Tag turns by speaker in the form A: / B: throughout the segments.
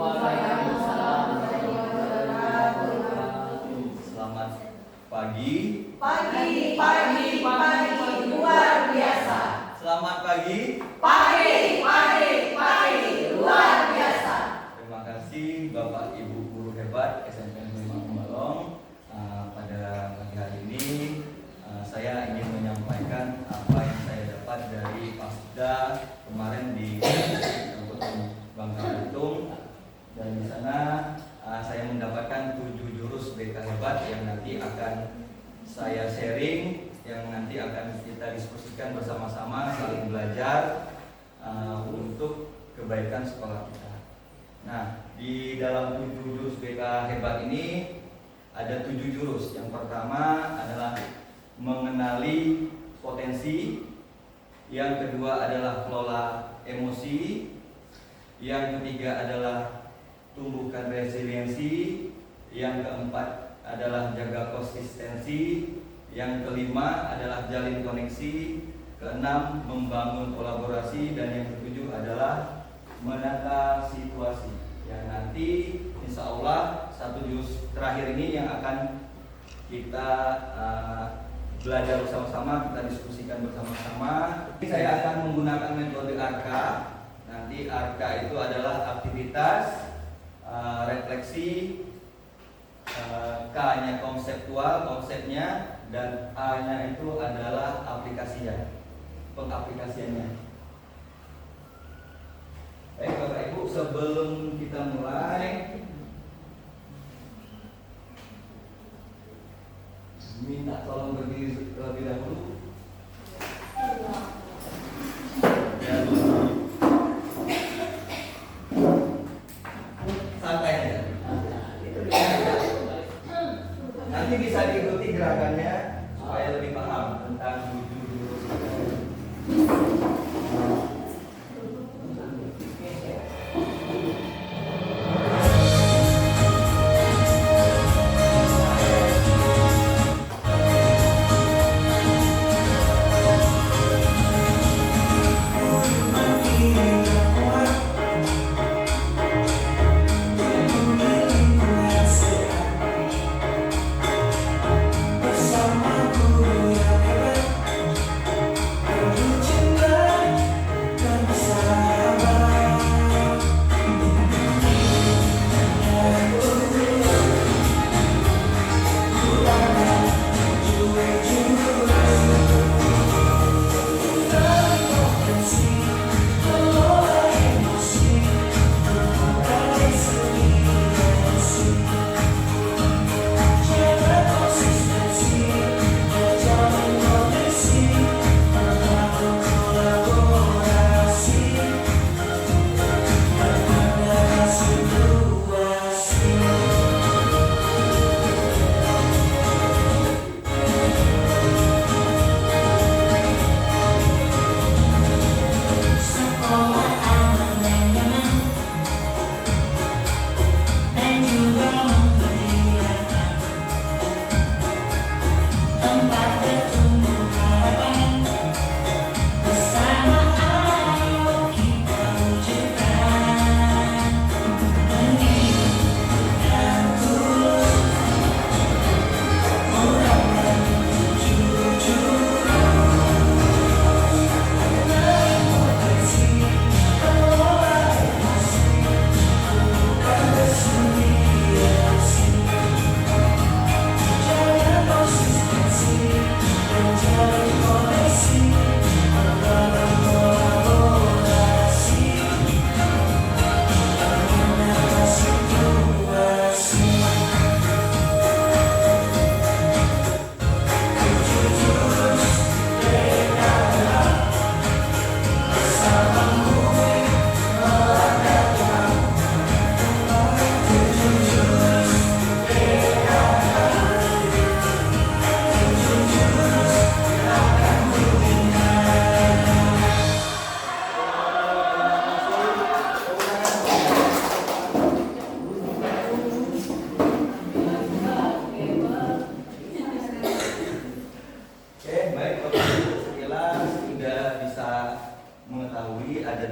A: Waalaikumsalam warahmatullahi wabarakatuh.
B: Selamat pagi.
A: Pagi luar biasa.
B: Selamat pagi.
A: Pagi luar biasa.
B: Terima kasih Bapak Ibu guru hebat SMP Negeri Balong. Pada pagi hari ini saya ingin menyampaikan apa yang saya dapat dari Pasda kemarin di Kabupaten Bangka Belitung, dan di sana saya mendapatkan 7 jurus BK hebat yang nanti akan saya sharing, yang nanti akan kita diskusikan bersama-sama, saling belajar untuk kebaikan sekolah kita. Nah, di dalam 7 jurus BK hebat ini ada 7 jurus. Yang pertama adalah mengenali potensi, yang kedua adalah kelola emosi, yang ketiga adalah tumbuhkan resiliensi, yang keempat adalah jaga konsistensi, yang kelima adalah jalin koneksi, keenam membangun kolaborasi, dan yang ketujuh adalah menata situasi. Yang nanti insya Allah 1 jurus terakhir ini yang akan kita belajar bersama-sama, kita diskusikan bersama-sama. Saya akan menggunakan metode ARKA. Nanti ARKA itu adalah aktivitas, refleksi, K-nya konseptual, konsepnya, dan A-nya itu adalah aplikasinya, pengaplikasiannya. Baik Bapak Ibu, sebelum kita mulai, minta tolong berdiri terlebih dahulu. Dan santai aja. Nanti bisa diikuti gerakannya supaya lebih paham tentang 7 jurus.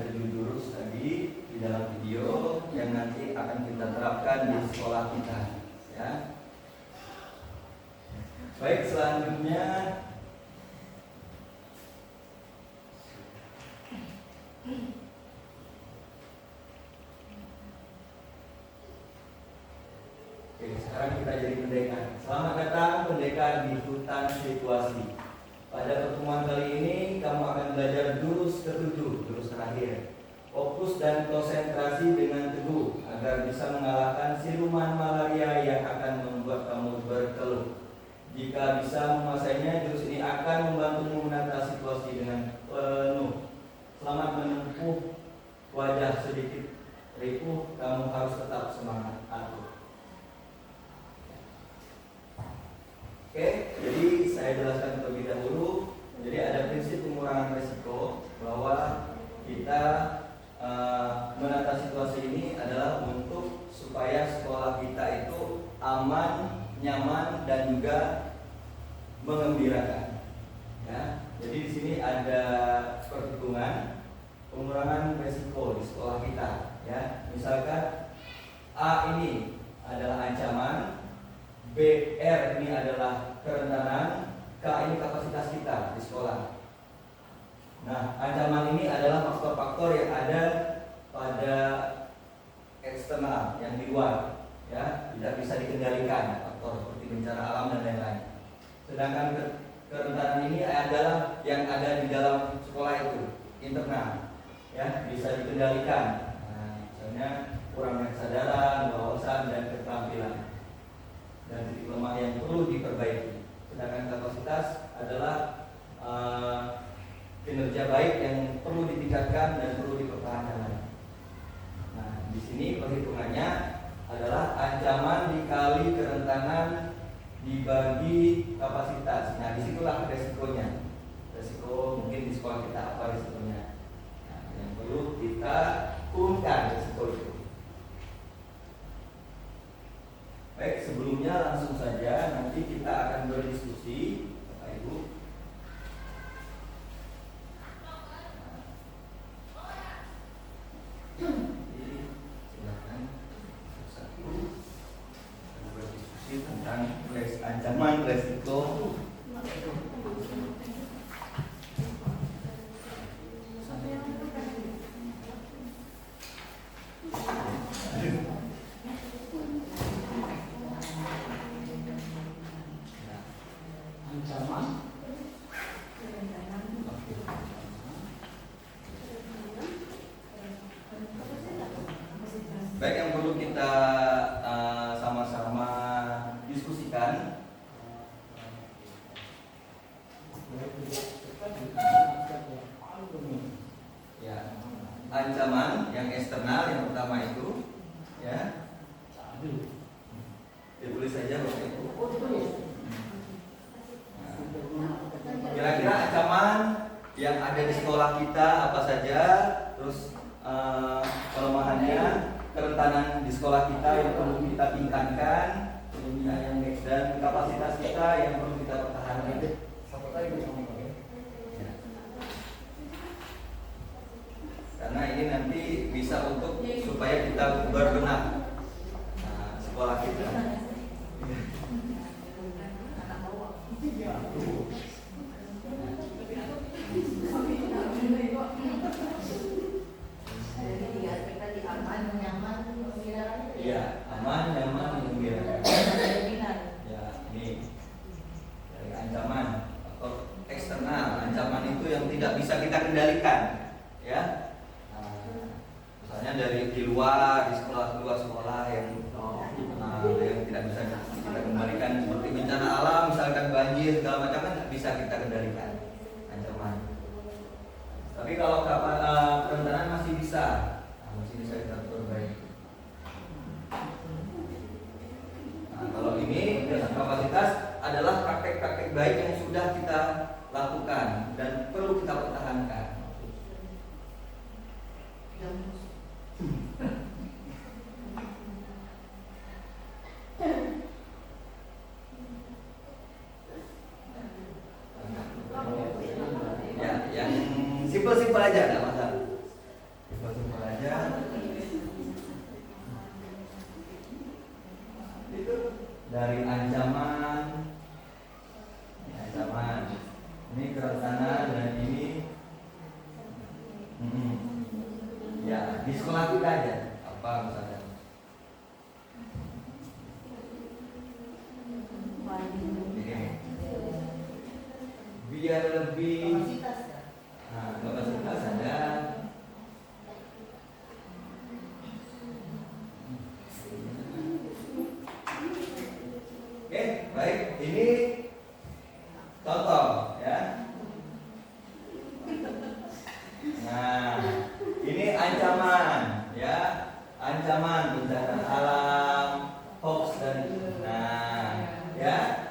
B: ada 7 jurus tadi di dalam video yang nanti akan kita terapkan di sekolah kita, ya. Baik, selanjutnya sekarang kita jadi pendekar. Selamat datang pendekar di hutan situasi. Pada pertemuan kali ini kamu akan belajar jurus ke-7, jurus terakhir. Fokus dan konsentrasi dengan teguh agar bisa mengalahkan siluman malaria yang akan membuat kamu berkeluh. Jika bisa menguasainya, jurus ini akan membantumu menata situasi dengan penuh. Selamat menempuh. Wajah sedikit ripuh, kamu harus tetap semangat. Oke, jadi saya jelaskan terlebih dahulu. Jadi ada prinsip pengurangan risiko bahwa kita menata situasi ini adalah untuk supaya sekolah kita itu aman, nyaman, dan juga mengembirakan. Ya, jadi di sini ada perhitungan pengurangan risiko di sekolah kita. Ya, misalkan A ini adalah ancaman, BR ini adalah kerentanan, K ini kapasitas kita di sekolah. Nah, ancaman ini adalah faktor-faktor yang ada pada eksternal, yang di luar, ya, tidak bisa dikendalikan, faktor seperti bencana alam dan lain-lain. Sedangkan kerentanan ini adalah yang ada di dalam sekolah itu, internal, ya, bisa dikendalikan. Nah, misalnya kurangnya kesadaran, wawasan, dan keterampilan, dan titik lemah yang perlu diperbaiki. Sedangkan kapasitas adalah kinerja baik yang perlu ditingkatkan dan perlu dipertahankan. Nah, di sini perhitungannya adalah ancaman dikali kerentanan dibagi kapasitas. Nah, disitulah resikonya. Resiko mungkin di sekolah kita apa resikonya? Nah, yang perlu kita turunkan resiko itu. Baik, sebelumnya langsung saja nanti kita akan berdiskusi, Bapak Ibu. Jadi silakan satu berdiskusi tentang ancaman resiko. Baik, yang perlu kita sama-sama diskusikan ya, ancaman yang eksternal yang pertama itu, ya, ditulis saja Bapak Ibu. Kira-kira ancaman yang ada di sekolah kita apa saja, terus kelemahannya, kerentanan di sekolah kita yang perlu kita tingkatkan, dan kapasitas kita yang perlu kita pertahankan. Karena ini nanti bisa untuk supaya kita berbenah sekolah kita. Iya, aman, nyaman, menggembirakan. Ya, ini dari ancaman atau eksternal. Ancaman itu yang tidak bisa kita kendalikan, ya. Misalnya dari di luar, di sekolah yang tidak bisa kita kendalikan, seperti bencana alam, misalkan banjir segala macam, kan tidak bisa kita kendalikan ancaman. Tapi kalau kerentanan masih bisa kita perbaiki. Nah, kalau ini dengan kapasitas adalah praktek-praktek baik yang sudah kita lakukan dan perlu kita pertahankan. dari ancaman, ini ancaman, ini kerentanan, dan ini ya di sekolah kita aja apa misalnya. Biar lebih kapasitas ada. Oke, baik. Ini contoh ya. Nah, ini ancaman ya, ancaman bencana alam, hoax dan ya,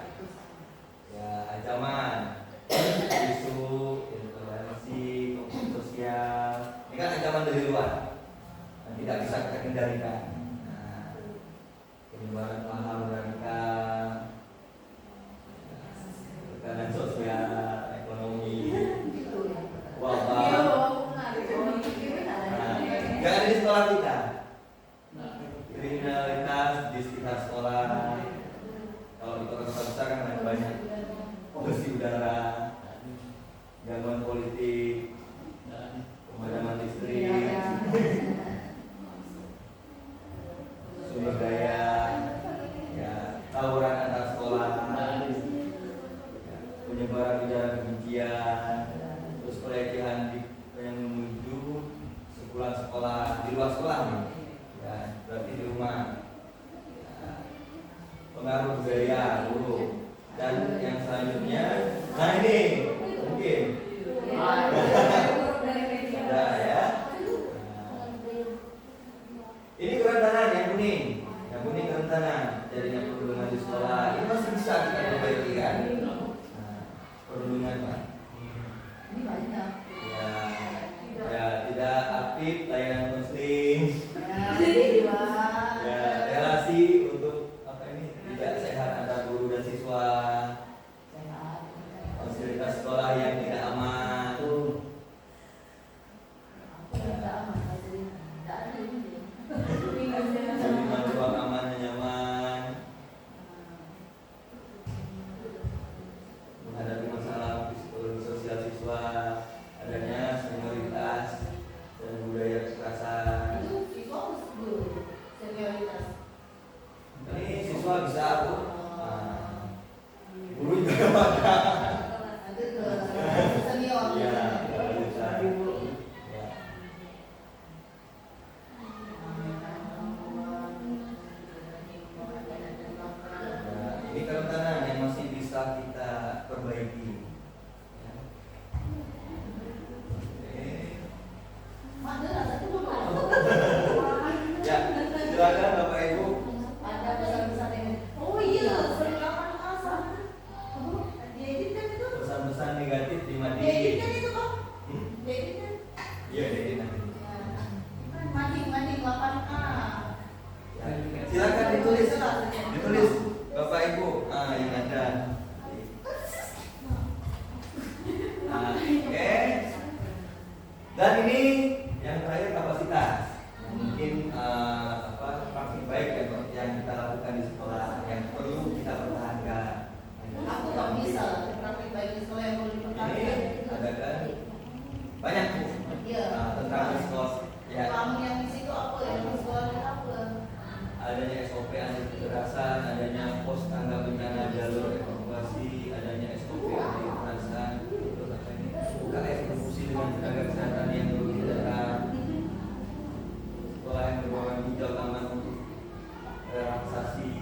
B: ancaman isu intoleransi, konflik sosial. Ini kan ancaman dari luar, dan tidak bisa kita kendalikan. Penyebaran paham radikal, tekanan sosial, ekonomi, wabah. Yang ada di sekolah kita, kriminalitas di sekitar sekolah. Kalau di kota besar kan banyak polusi udara, gangguan politik, pemadaman listrik, sumber daya, ya, tawuran antar sekolah, ya, penyebaran ujaran kebencian, terus pelecehan yang menuju sepulang sekolah, di luar sekolah nih, ya, berarti di rumah, ya, pengaruh budaya dulu, dan yang selanjutnya, nah ini mungkin ada ya. Ini kerentanan yang kuning kerentanan jadinya perundungan di sekolah. Ini masih bisa kita perbaiki kan? Perundungan Pak.
A: Ini banyak.
B: Ya tidak aktif layanan konseling. Ya relasi untuk apa ini tidak sehat antara guru dan siswa. Fasilitas sekolah yang tidak aman. Ruang aman dan nyaman, menghadapi masalah psikologi sosial siswa, adanya senioritas dan budaya kekerasan. Ini siswa bisa aku, guru juga ada. Ya, bisa. Ini kerentanan yang masih bisa kita perbaiki. Ya, silakan Bapak Ibu.
A: Ada pesan-pesan yang sering lapan asal. Dieditkan itu.
B: Pesan-pesan negatif di Madi.
A: Dieditkan itu kok. Dieditkan.
B: Iya, edit nanti.
A: Mading 8A.
B: Silakan ditulis Bapak Ibu yang ada. Oke. Dan ini yang terakhir kapasitas. Mungkin praktik baik yang kita lakukan di sekolah yang perlu kita pertahankan.
A: Aku nggak bisa praktik baik di sekolah yang perlu dipertahankan.
B: Ini ada kan banyak Bu.
A: Iya.
B: Tentang sekolah. Ya.
A: Kamu yang di situ apa yang di sekolah apa?
B: Adanya SOP anti kekerasan, adanya pos tanggap bencana jalur evakuasi, adanya SOP anti kekerasan, terus apa ini? UKS berfungsi dengan tenaga kesehatan yang lebih datang, sekolah yang berwarna hijau taman untuk relaksasi,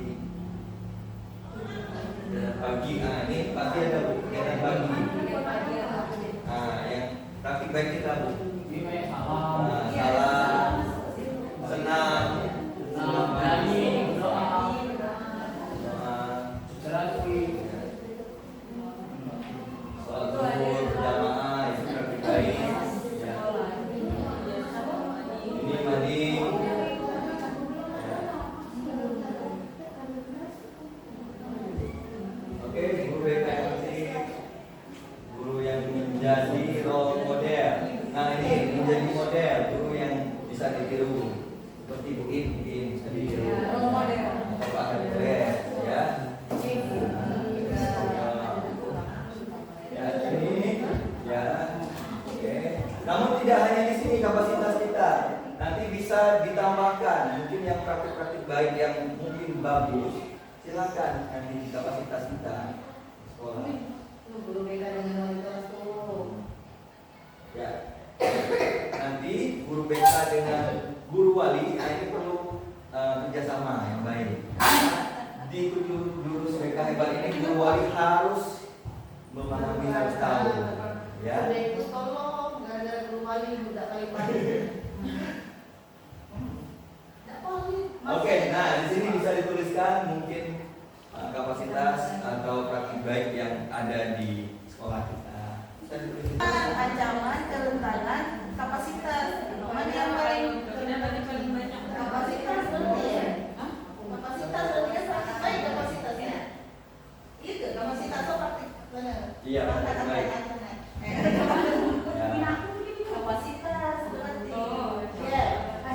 B: dan pagi. Ini pagi ada Bu, kegiatan pagi. Yang praktik baik kita Bu. Salam, senam, sholat zuhur berjamaah itu praktik baik. Ya. Ini mandi. Oke, guru BKMC, guru yang menjadi role model. Nah ini menjadi model guru yang bisa ditiru seperti Bu In bisa ditiru. Bapak Kadres ya. kapasitas kita. Nanti bisa ditambahkan, mungkin yang praktik-praktik baik yang mungkin bagus, silakan nanti di kapasitas kita di sekolah.
A: Guru BK dengan wali kelas tuh.
B: Ya. Nanti guru BK dengan guru wali, ini perlu kerjasama yang baik. Di jurus BK hebat ini guru wali harus memahami, harus tahu. Ya.
A: Udah ikut tolong, nggak ada guru wali udah kali-kali.
B: Oke, nah di sini bisa dituliskan mungkin kapasitas atau praktik baik yang ada di sekolah kita. Bisa dituliskan.
A: Ancaman, kerentanan, kapasitas. Mana yang paling banyak? Kapasitas berarti ya? Kapasitas berarti kan praktik baik kapasitasnya. Itu kapasitas atau praktik benar?
B: Iya, praktik baik. Ya.
A: Kapasitas berarti. Iya.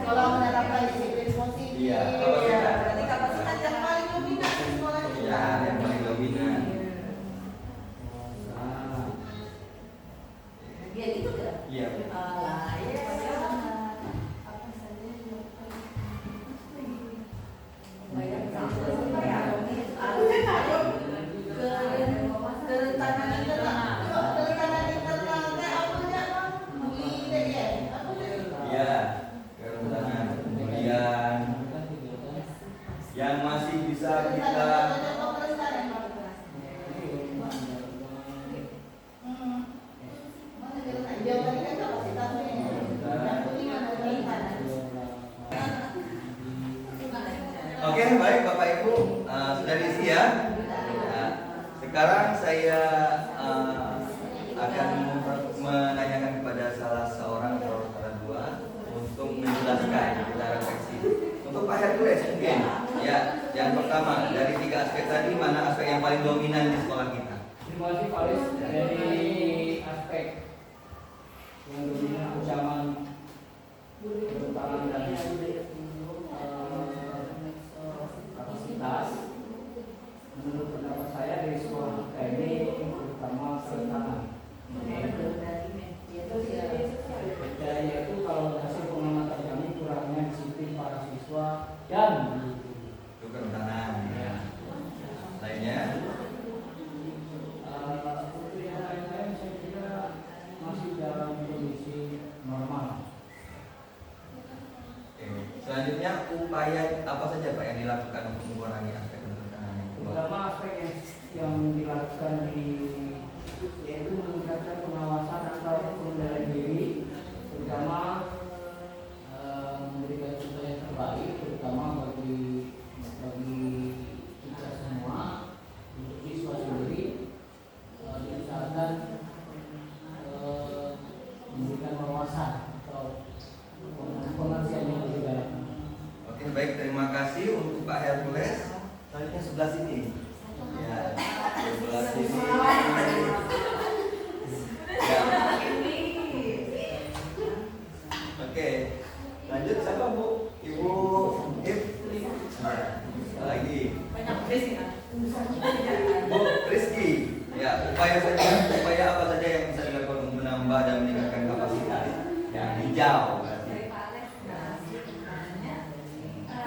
A: Sekolah menerapkan disiplin positif.
B: Iya, kapasitas.
A: Berarti kapasitas yang paling dominan di sekolah kita.
B: Ya, yang paling dominan.
A: Iya gitu kan?
B: Iya.
A: Ah, iya.
B: Iya, kerentanan. Kemudian yang masih bisa kita Oke, baik Bapak Ibu, sudah diisi ya. Nah, sekarang saya akan menanyakan kepada salah seorang atau salah dua untuk menjelaskan kita refleksi. Untuk Pak Hercules mungkin, ya, yang pertama dari tiga aspek tadi mana aspek yang paling dominan di sekolah kita?
C: Terima kasih Pak Lis. Dari aspek yang dominan ancaman pertentangan dan kapasitas, menurut pendapat saya dari sekolah kita ini terutama kerentanan. Yaitu kalau hasil pengamatan kami kurangnya disiplin para siswa dan
B: Itu kerentanan. Ya. Lainnya?
C: untuk yang lain-lain saya kira masih dalam kondisi normal.
B: Oke. Selanjutnya upaya apa saja Pak yang dilakukan untuk mengurangi aspek kerentanan itu?
C: Pertama aspek yang dilakukan yaitu meningkatkan pengawasan atau pengendalian diri, terutama memberikan contoh yang terbaik, terutama bagi kita semua, untuk siswa sendiri, diusahakan memberikan wawasan atau pengertian yang lebih dalam.
B: Oke, baik, terima kasih untuk Pak Hercules. Selanjutnya sebelah sini. Ya, sebelah sini. Ya. Oke, lanjut siapa Bu? Ibu Ip. Ya, lagi. Bu Rizky. Ya, upaya apa saja yang bisa dilakukan untuk menambah dan meningkatkan kapasitas yang hijau?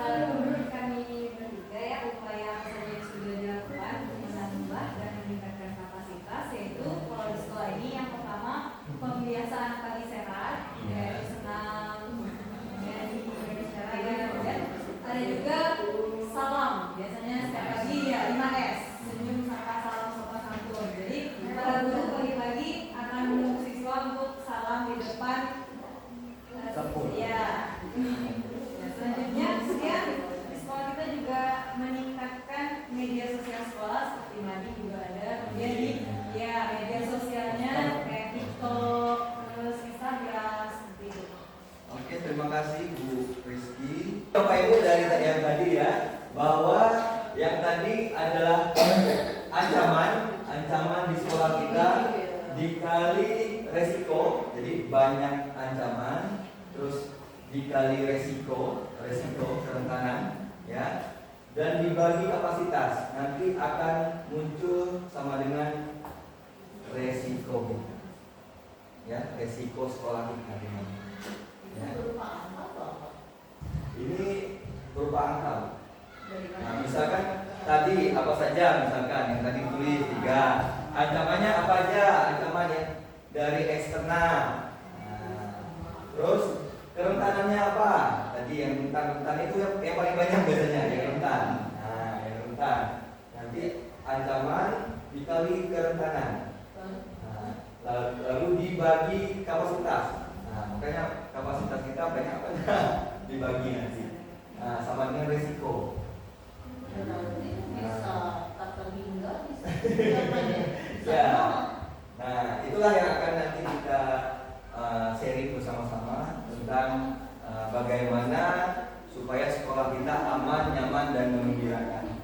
D: Menurut kami bertiga ya, upaya apa saja yang sudah dilakukan untuk menambah dan meningkatkan kapasitas, yaitu kalau di sekolah ini yang pertama pembiasaan pagi sehat, yaitu senam, dan berbicara dan ada juga salam, biasanya setiap pagi ya 5S, senyum, sapa, salam, sopan santun. Jadi para guru pagi-pagi akan menunggu siswa untuk salam di depan. Ya. Selanjutnya, kemudian di sekolah kita juga meningkatkan media sosial sekolah seperti Madi juga ada. Kemudian di media sosialnya kayak TikTok, terus Instagram seperti itu.
B: Oke, terima kasih Bu Rizky. Bapak Ibu dari yang tadi ya, bahwa yang tadi adalah ancaman di sekolah kita dikali resiko, jadi banyak ancaman, terus dikali resiko kerentanan, ya, dan dibagi kapasitas, nanti akan muncul sama dengan resiko kita, ya, resiko sekolah kita. berupa angka. Nah, misalkan tadi apa saja, misalkan yang tadi tulis 3. Ancamannya apa aja? Ancamannya dari eksternal. Nah, terus kerentanannya apa? Tadi yang rentan itu yang paling banyak biasanya, yang rentan. Nah, yang rentan. Nanti ancaman dikali kerentanan. Nah, lalu dibagi kapasitas. Nah, makanya kapasitas kita banyak apa? Dibagi nanti. Nah, sama dengan resiko.
A: Bisa kata hingga, bisa
B: Ya. Nah, itulah yang akan nanti kita sharing bersama-sama tentang bagaimana supaya sekolah kita aman, nyaman, dan menggembirakan.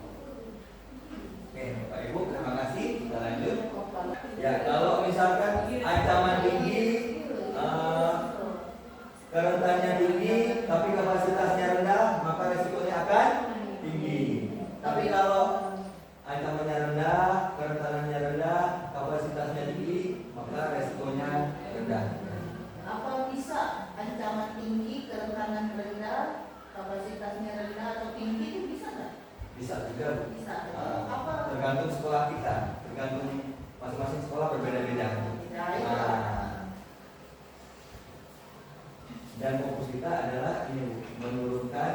B: Oke, Bapak Ibu, terima kasih. Kita lanjut. Ya, kalau misalkan ancaman tinggi, kerentanannya tinggi, tapi kapasitasnya rendah, maka resikonya akan tinggi. Tapi kalau ancamannya rendah, kerentanannya rendah, kapasitasnya tinggi, maka resikonya rendah.
A: Apa bisa ancaman tinggi, kerentanan rendah, kapasitasnya rendah atau tinggi itu bisa nggak?
B: Bisa juga.
A: Bisa.
B: Apa? Tergantung sekolah kita, tergantung masing-masing sekolah berbeda-beda. Nah, dan fokus kita adalah ini menurunkan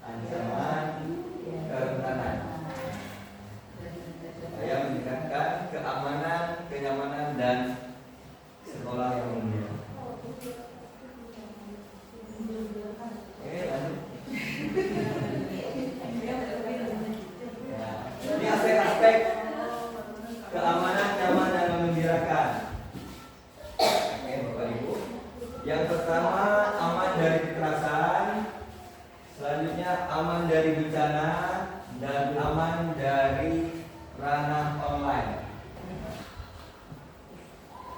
B: ancaman kerentanan supaya meningkatkan keamanan, kenyamanan, dan sekolah yang mulia. Oke, lanjut. Ya, ini aspek-aspek keamanan, nyaman, dan menggembirakan. Oke, Bapak Ibu. Yang pertama, aman dari kekerasan. Selanjutnya, aman dari bencana, dan aman dari ranah online.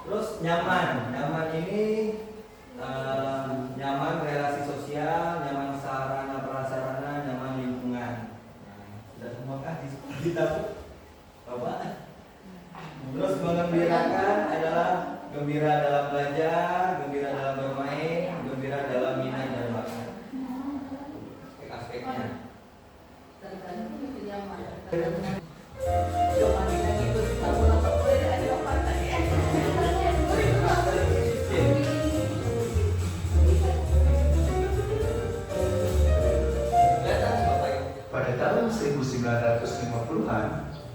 B: Terus nyaman. Nyaman ini nyaman relasi sosial, nyaman sarana prasarana, nyaman lingkungan. Sudah semuakah di sekolah kita, Bu? Bapak? Terus mengembirakan adalah gembira dalam belajar, gembira dalam bermain, gembira dalam minat dan bakat. Aspek-aspeknya.
A: Tergantung itu nyaman.
E: Pada tahun 1950-an,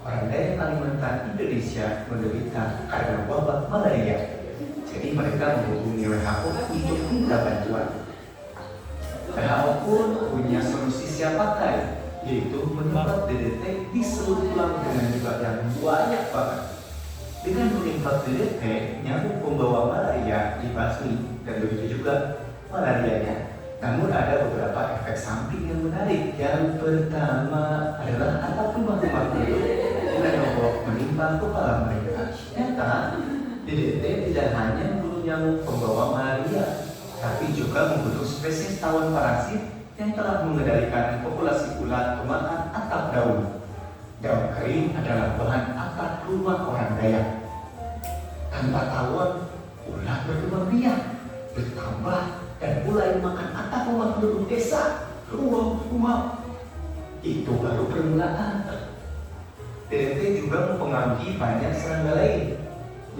E: orang daerah Kalimantan Indonesia menderita karena wabah malaria. Jadi mereka menghubungi WHO untuk minta bantuan. WHO pun punya solusi siap pakai, yaitu menyemprot DDT di seluruh tulang dengan jumlah yang banyak banget. Dengan menyemprot DDT, nyamuk pembawa malaria dibasmi, dan begitu juga malarianya. Namun ada beberapa efek samping yang menarik. Yang pertama adalah atap rumah-rumah penduduk dengan roboh menimpa kepala mereka. Ternyata DDT tidak hanya membunuh nyamuk pembawa malaria, tapi juga membunuh spesies tawon parasit yang telah mengendalikan populasi ulat pemakan atap daun. Daun kering adalah bahan atap rumah orang Dayak. Tanpa tawon, ulat berkembang biak, bertambah, dan mulai makan atap rumah penduduk desa. Rumah. Itu baru permulaan. DDT juga mempengaruhi banyak serangga lain,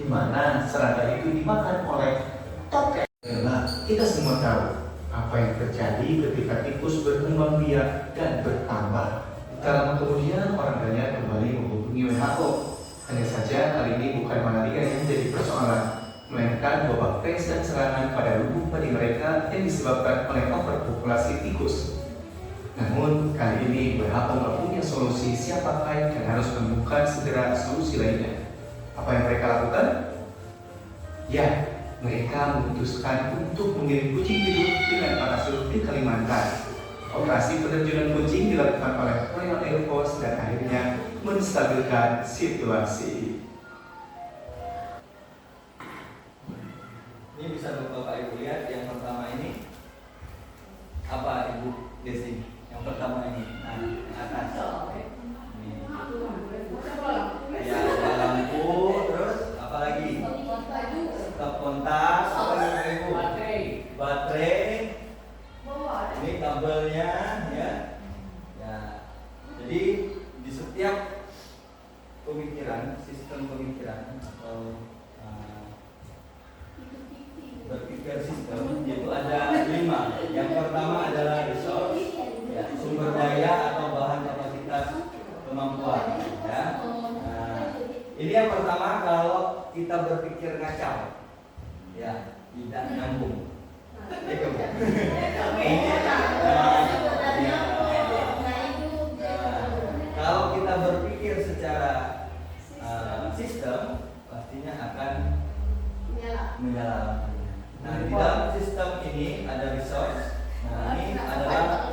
E: di mana serangga itu dimakan oleh tokek. Karena kita semua tahu apa yang terjadi ketika tikus berkembang biak dan bertambah. Tak lama kemudian orang Dayak kembali menghubungi WHO. Hanya saja kali ini bukan malaria yang menjadi persoalan, melainkan wabah pes dan serangan pada lubuk padi mereka yang disebabkan oleh overpopulasi tikus. Namun kali ini WHO nggak punya solusi siap pakai dan harus menemukan segera solusi lainnya. Apa yang mereka lakukan? Ya, mereka memutuskan untuk mengirim kucing hidup dengan parasut di Kalimantan. Operasi penerjunan kucing dilakukan oleh Royal Air Force dan akhirnya menstabilkan situasi.
B: Ini bisa Bapak Ibu lihat. Yang pertama ini apa, Ibu Desi? Yang pertama ini, nah, yang atas. Ini. Ya, ada lampu, terus apa lagi? Stop kontak, apa lagi, Ibu? Baterai. Ini kabelnya, ya. setiap pemikiran, sistem pemikiran atau berpikir sistem itu ada 5. Yang pertama adalah resource, ya, sumber daya atau bahan kapasitas kemampuan. Ya. Nah, ini yang pertama kalau kita berpikir ngacau, ya tidak nyambung. Itu. Kalau kita berpikir secara sistem, pastinya akan menyala. Nah, di dalam sistem ini ada resource. Nah, ini adalah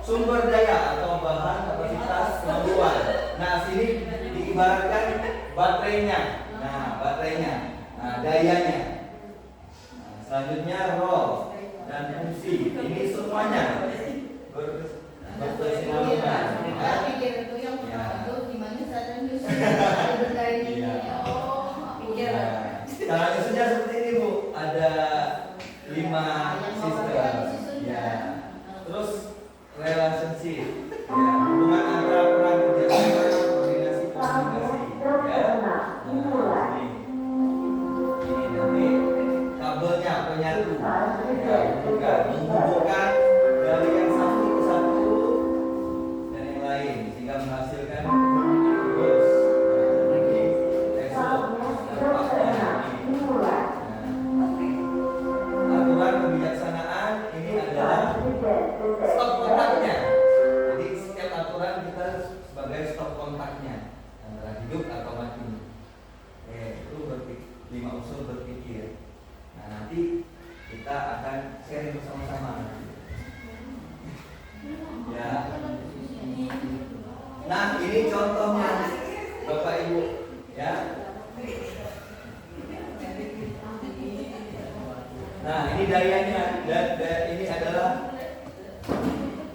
B: sumber daya atau bahan kapasitas kemampuan. Nah, sini diibaratkan baterainya. Nah, baterainya. Nah, dayanya. Nah, selanjutnya role dan fungsi. Ini semuanya berkesinambungan. Caranya saja seperti ini, Bu. Ada 5 sistem. Ya. Terus relationship. Ya, hubungan antara peran kerjasama, koordinasi. Ya. Nah, ini nanti kabelnya penyatu. Ya, menghubungkan dari yang satu ke satu dan yang lain sehingga menghasilkan terus aturan kebijaksanaan ini adalah stop kontaknya. Jadi setiap aturan kita sebagai stop kontaknya antara hidup atau mati. Itu 5 unsur berpikir. Nah, nanti kita akan sharing bersama-sama. Ya. Nah, ini contohnya Bapak Ibu, ya. Nah, ini dayanya dan ini adalah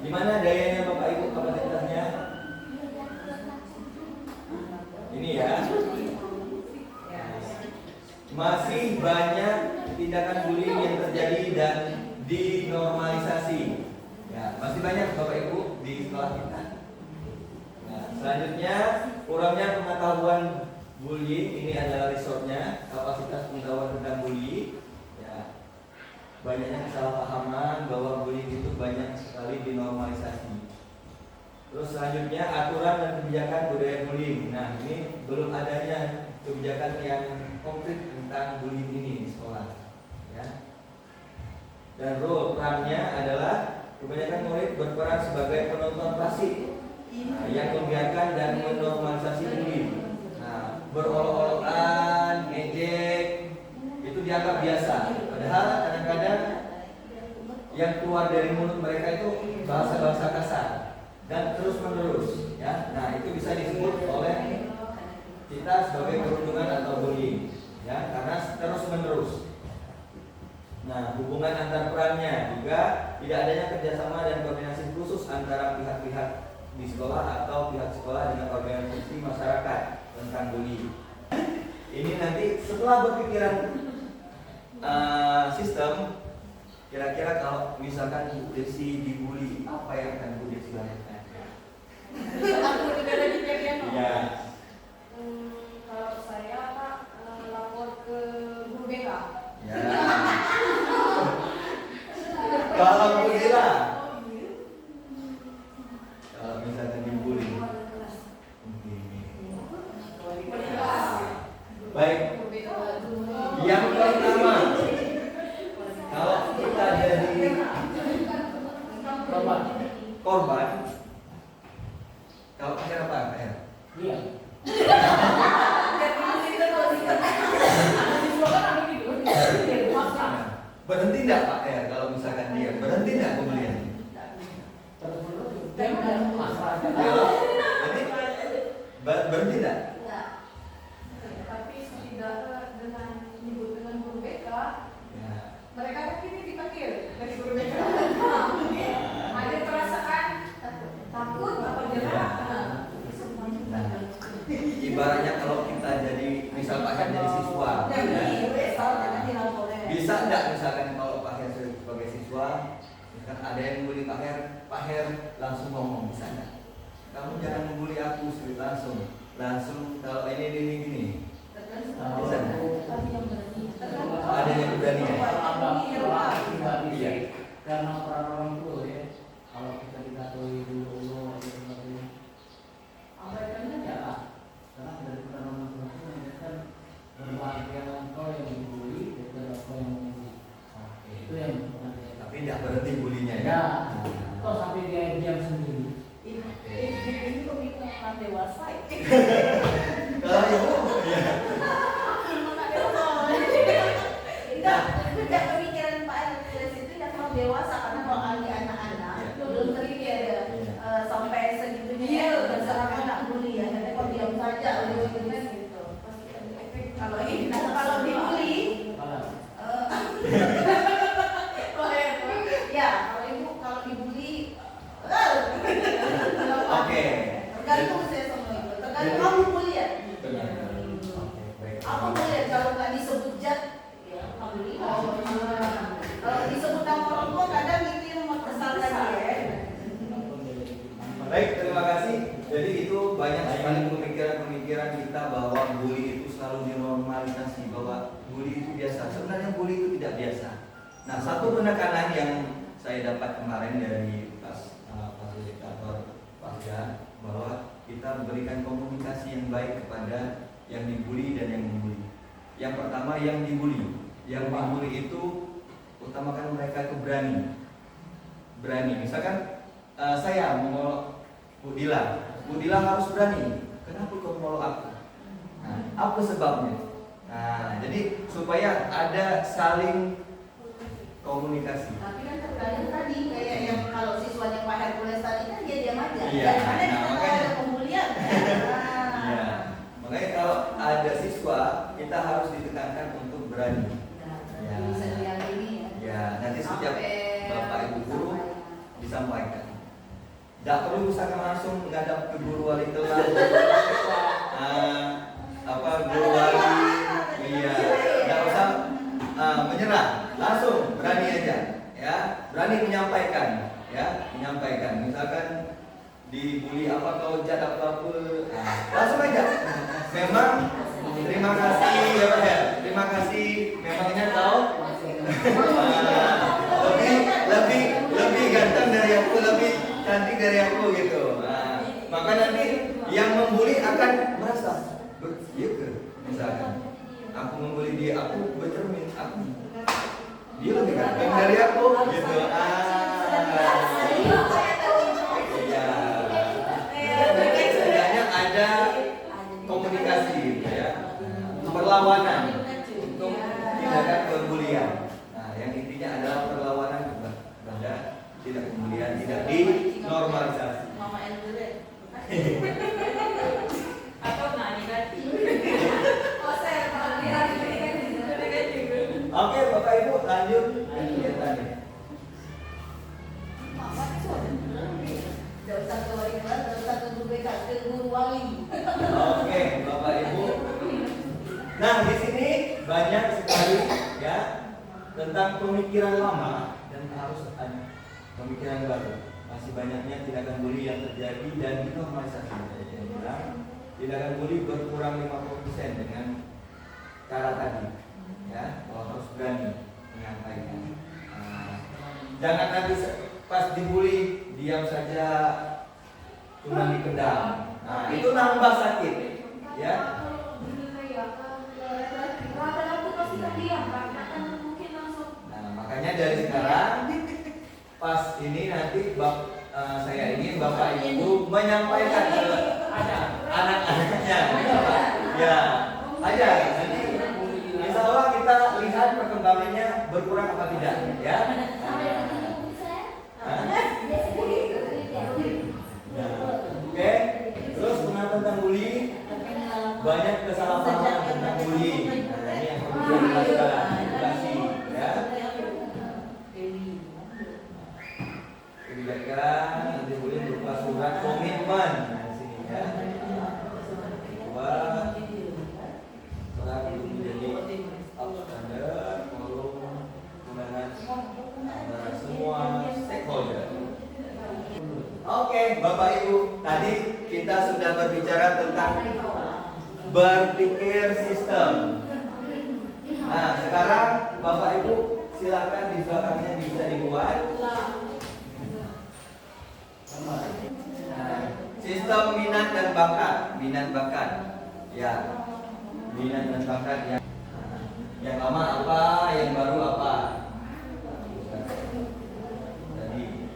B: gimana dayanya Bapak Ibu kapasitasnya? Ini ya. Masih banyak tindakan bullying yang terjadi dan dinormalisasi. Ya, masih banyak Bapak Ibu di sekolah kita. Nah, selanjutnya kurangnya pengetahuan bullying, ini adalah resortnya, kapasitas pengetahuan tentang bullying. Ya, banyaknya kesalahpahaman bahwa bullying itu banyak sekali dinormalisasi. Terus selanjutnya aturan dan kebijakan budaya bullying. Nah, ini belum adanya kebijakan yang konkret tentang bullying ini di sekolah. Ya. Dan role perannya adalah kebanyakan murid berperan sebagai penonton pasif, yang membiarkan dan menormalisasi bullying. Nah, berolok-olokan, ngejek, itu dianggap biasa. Padahal kadang-kadang yang keluar dari mulut mereka itu bahasa-bahasa kasar dan terus-menerus. Ya, nah itu bisa disebut oleh kita sebagai perundungan atau bullying. Ya, karena terus-menerus. Nah, hubungan antar perannya juga tidak adanya kerjasama dan koordinasi khusus antara pihak-pihak di sekolah atau pihak sekolah dengan organisasi masyarakat tentang bullying. Ini nanti setelah berpikiran sistem, kira-kira kalau misalkan Bu Desi dibully, apa yang akan Bu Desi lakukan?
A: Aku juga ada di bagian.
B: Ya.
D: Kalau saya Pak lapor ke guru BK.
B: Ya. Kalau Bu Dila, kalau misalkan dibully. Baik. Yang pertama, kalau kita jadi korban, kalau pakai apa?
C: Iya.
B: Berhenti enggak Pak R kalau misalkan dia berhenti enggak pembelian? Berhenti enggak?
D: Tapi tidak dengan menyebut dengan guru BK.
B: Ya.
D: Mereka kan ini dipanggil dari guru BK. Ada perasaan takut atau jerah.
B: Nah, ibaratnya kalau kita jadi misal Pak Her jadi siswa, ya, bisa enggak misalkan kalau Pak Her sebagai siswa, misalkan ada yang bully Pak Her langsung ngomong, bisa enggak? kamu jangan membuli aku langsung kalau ini. Ada yang berani ya? Iya.
C: Karena peran orang tua ya, kalau kita dikatakan dulu abaikannya ya, karena dari peran orang tua itu kan berbahagia engkau yang dibully daripada engkau yang membuli. Itu yang
B: Tapi tidak berhenti bulinya ya?
C: ya, kok sampai dia diam sendiri.
A: Ini pemikiran dewasa.
B: Kalau ibu, ya.
A: Tidak pemikiran Pak Hercules itu yang terlalu dewasa karena kalau anak-anak belum terpikir ya sampai segitunya terserah anak bully ya. Jadi kalau diam saja gitu. Kalau dibully ya kalau ibu kalau dibully
B: Oke.
A: tergantung saya sama ibu. Tergantung kamu bully ya. Aku boleh kalau nggak disebut jat, ya alhamdulillah. Kalau disebut nama orang tua kadang itu yang memperkesalkan ya.
B: Baik, terima kasih. Jadi itu banyak sekali pemikiran-pemikiran kita bahwa bully itu selalu dinormalisasi, bahwa bully itu biasa. Sebenarnya bully itu tidak biasa. Nah, satu penekanan yang saya dapat kemarin dari fasilitator Pasca bahwa kita memberikan komunikasi yang baik kepada yang dibully dan yang membuli. Yang pertama yang dibully. Yang membuli itu utamakan mereka itu berani. Misalkan saya mau Bu Dila harus berani. Kenapa kau mau aku? Nah, apa sebabnya? Nah, jadi supaya ada saling komunikasi.
A: Tapi kan terkadang tadi kayak yang kalau siswanya Pak Hercules tadi kan dia diam aja.
B: Iya.
A: Karena
B: Nah,
A: kita
B: makanya.
A: ada pembulian.
B: Iya. Makanya kalau ada siswa kita harus ditekankan untuk berani. Ya.
A: Bisa lihat ini ya.
B: Ya, nanti setiap
A: Sampai
B: Bapak Ibu guru disampaikan. Tidak perlu misalkan langsung menghadap ke guru wali kelas, guru wali, iya, tidak usah menyerah, langsung berani aja, ya, berani menyampaikan, ya, menyampaikan. Misalkan dibully apa kau jat apa, langsung aja. Memang terima kasih ya Pak ya, terima kasih. Memangnya kau lebih ganteng dari aku, lebih cantik dari aku gitu. Nah, maka nanti yang membuli akan merasa misalkan aku membuli dia, aku bercermin dia lebih ganteng dari aku gitu. Iya. Setidaknya ada komunikasi gitu ya, perlawanan untuk tindakan pembulian. Nah, yang intinya adalah perlawanan kepada tidak pembulian, tidak dinormalisasi.
A: Mama Elvire.
D: Atau nani tadi. Oh saya kalau lihat ini kan
B: Oke, Bapak Ibu lanjut kegiatannya.
A: Mama itu tidak usah ke wali kelas, tidak usah ke guru BK, ke guru wali.
B: Oke, Bapak Ibu. Nah, di sini banyak sekali ya tentang pemikiran lama dan harus ada pemikiran baru. Masih banyaknya tindakan bully yang terjadi dan dinormalisasi. Saya bilang, tindakan bully berkurang 50% dengan cara tadi. Ya, kalau harus berani menyampaikan. Jangan nanti pas dibully diam saja, cuma dipendam. Nah, itu nambah sakit. Ya. Nah, makanya dari sekarang pas ini nanti saya ingin Bapak Ibu menyampaikan ke anak-anaknya. Ya, aja nanti insya Allah kita lihat perkembangannya berkurang apa tidak, ya. Oke, terus tentang bully, banyak kesalahpahaman tentang bully. Nah, ini yang perlu dijelaskan, edukasi, ya. Kebijakan nanti bully berupa surat komitmen. Nah, di sini ya. Kedua, surat itu menjadi standar forum undangan antara semua stakeholder. Oke, Bapak Ibu, tadi kita sudah berbicara tentang berpikir sistem. Nah, sekarang Bapak Ibu silakan di belakangnya bisa dibuat. Nah, sistem minat dan bakat, ya, minat dan bakat ya. Yang lama apa, yang baru apa? Tadi.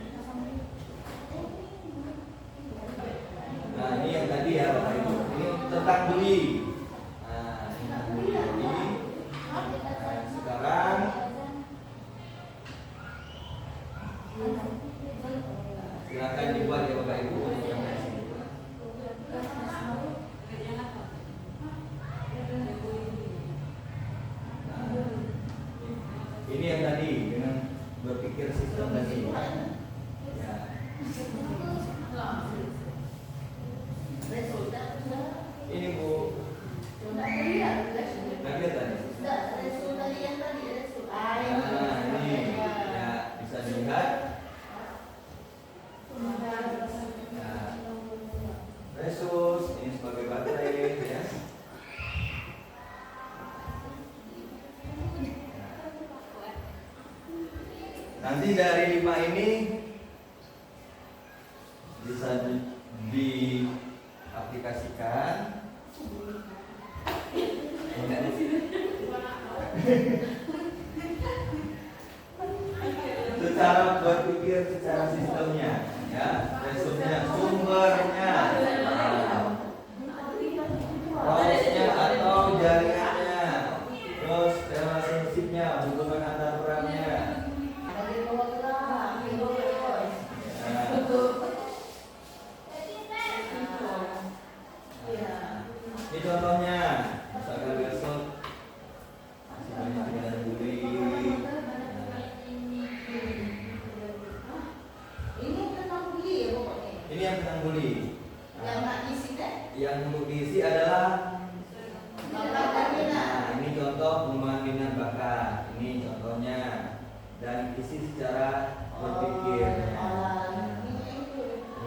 B: Nah, ini yang tadi ya Bapak Ibu. Ini tentang bully. Nah, ini tentang bully. Nah, sekarang silakan dibuat ya Bapak Ibu. Ini yang tadi dengan berpikir sistem tadi. Ya. Ini Bu. Tadi tadi. Nah, ini ya bisa dilihat. Nah, resus ini sebagai baterai ya. Nanti dari 5 ini bisa diaplikasikan secara berpikir secara sistemnya ya, resumnya, sumbernya, prosesnya atau jaringannya, terus relationship-nya, hubungan antar perannya. Ini contohnya, misalkan besok masih banyak tindakan bully. Ini yang tentang bully. Yang untuk diisi adalah ini contoh pengembangan minat bakat. Ini contohnya dan isi secara berpikir.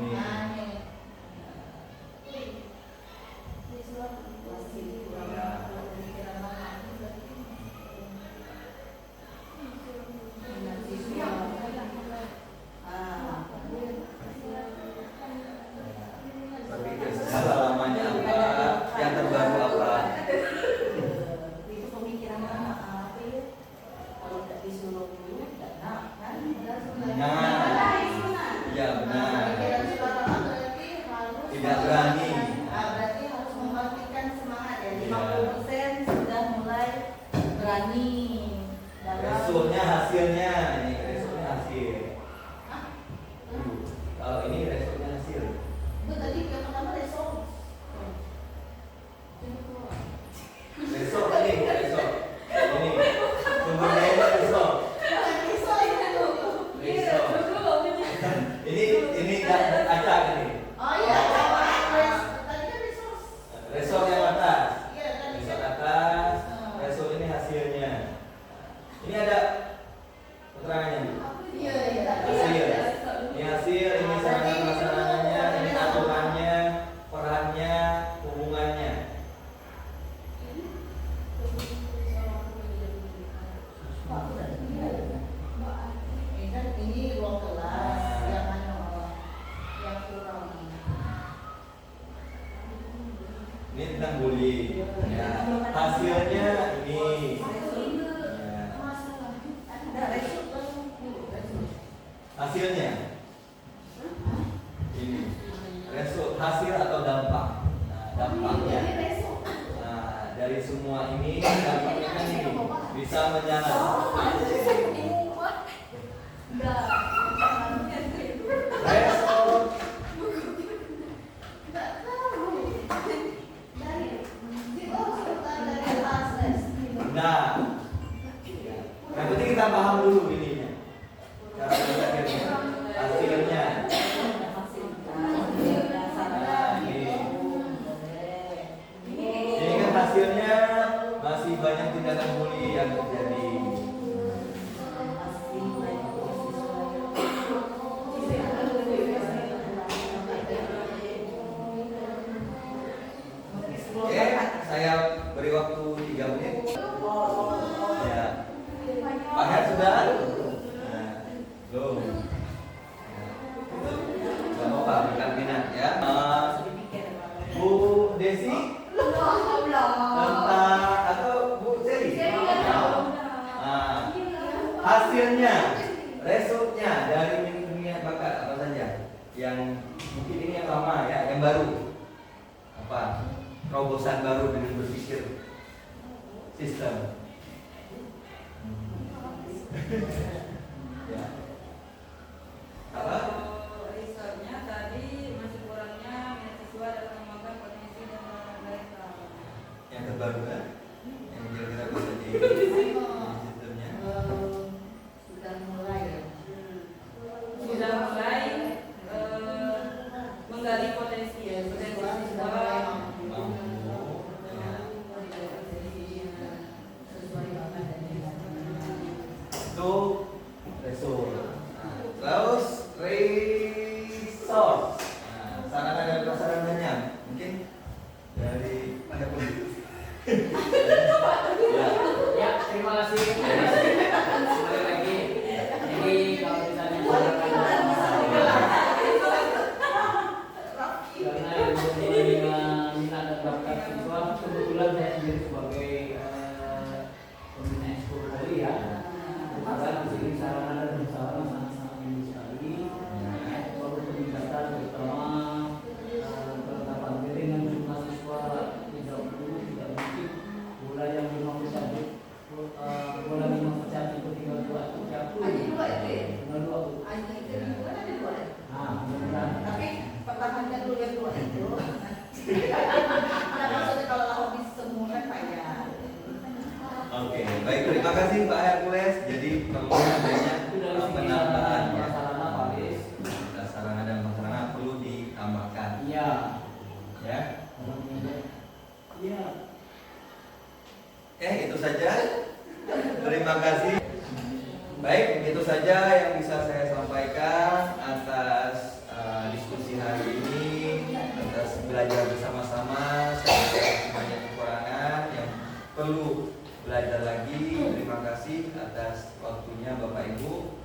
B: Ini. Berpikir secara lamanya apa, yang terbaru apa. Nah, ya benar. Tidak berani.
A: Berarti harus membangkitkan semangat ya. 50% sudah mulai berani.
B: Resulnya hasilnya, ini resulnya hasil. Kalau ini resulnya hasil.
A: Itu tadi yang pertama result.
B: Result tadi, result. Ini sumbernya itu result. Result. Ini acak ini.
A: Oh iya, tadi kan result.
B: Result yang atas.
A: Iya, tadi
B: Result
A: kan.
B: atas. Result ini hasilnya. Ini ada keterangannya.
A: Iya, iya.
B: Hasil. Ini hasil, ini sarana pelaksananya, ini aturannya, perannya, hubungannya.
A: Ini ruang kelas yang yang kurang.
B: Ini tentang bully. Ya. Hasilnya ini. Ya.
A: Ada result.
B: Hasilnya ini result, hasil atau dampak. Nah, dampaknya. Nah, dari semua ini dampaknya kan ini bisa menyala. Result. Nah, yang penting kita paham dulu ininya. Cara berpikirnya, hasilnya. Nah, ini kan hasilnya masih banyak tindakan bully yang terjadi. Gak apa-apa, bukan minat ya. Bu Desi tentang atau Bu Seri? Hasilnya, resultnya dari minat bakat apa saja? Yang mungkin ini yang lama ya, yang baru. Apa? Terobosan baru dengan berpikir sistem. Ya. Apa?
F: Risetnya tadi masih kurangnya mahasiswa dapat mengembangkan potensi dan mereka.
B: Yang terbaru kan? Yang kira-kira bisa di sistemnya.
A: Sudah mulai ya.
F: Sudah mulai menggali potensi ya, potensi siswa.
B: Itu resource. Terus resource. Sarana dan prasarananya mungkin dari ada pun. Ya.
C: Ya, terima kasih. Sekali lagi. Jadi kalau misalnya karena yang sesuai dengan minat dan bakat siswa, kebetulan saya sendiri sebagai pembina ekskul Polri ya, bukan di sini sarana dan prasarana sangat-sangat tinggi sekali. Perlu peningkatan terutama penetapan dengan jumlah siswa 30 tidak mungkin bola yang 50 bola 50 itu tinggal 2
A: Ada dua itu ya?
C: tinggal 2 Bu.
A: Ada itu juga ada dua.
C: Nah, mudah-mudahan.
A: Tapi pertahankan dulu yang dua itu. Nah, maksudnya kalau habis semua kan payah.
B: Oke, baik, terima kasih Pak Hercules. Jadi perlu adanya
C: Itu dari segi
B: penambahan ya.
C: sarana Pak Lis.
B: Sarana dan prasarana perlu ditambahkan
C: Iya.
B: ya.
C: Iya.
B: Itu saja. Terima kasih. Baik, itu saja yang bisa saya sampaikan atas diskusi hari ini, atas belajar bersama-sama. Saya masih banyak kekurangan yang perlu belajar lagi. Terima kasih atas waktunya Bapak Ibu.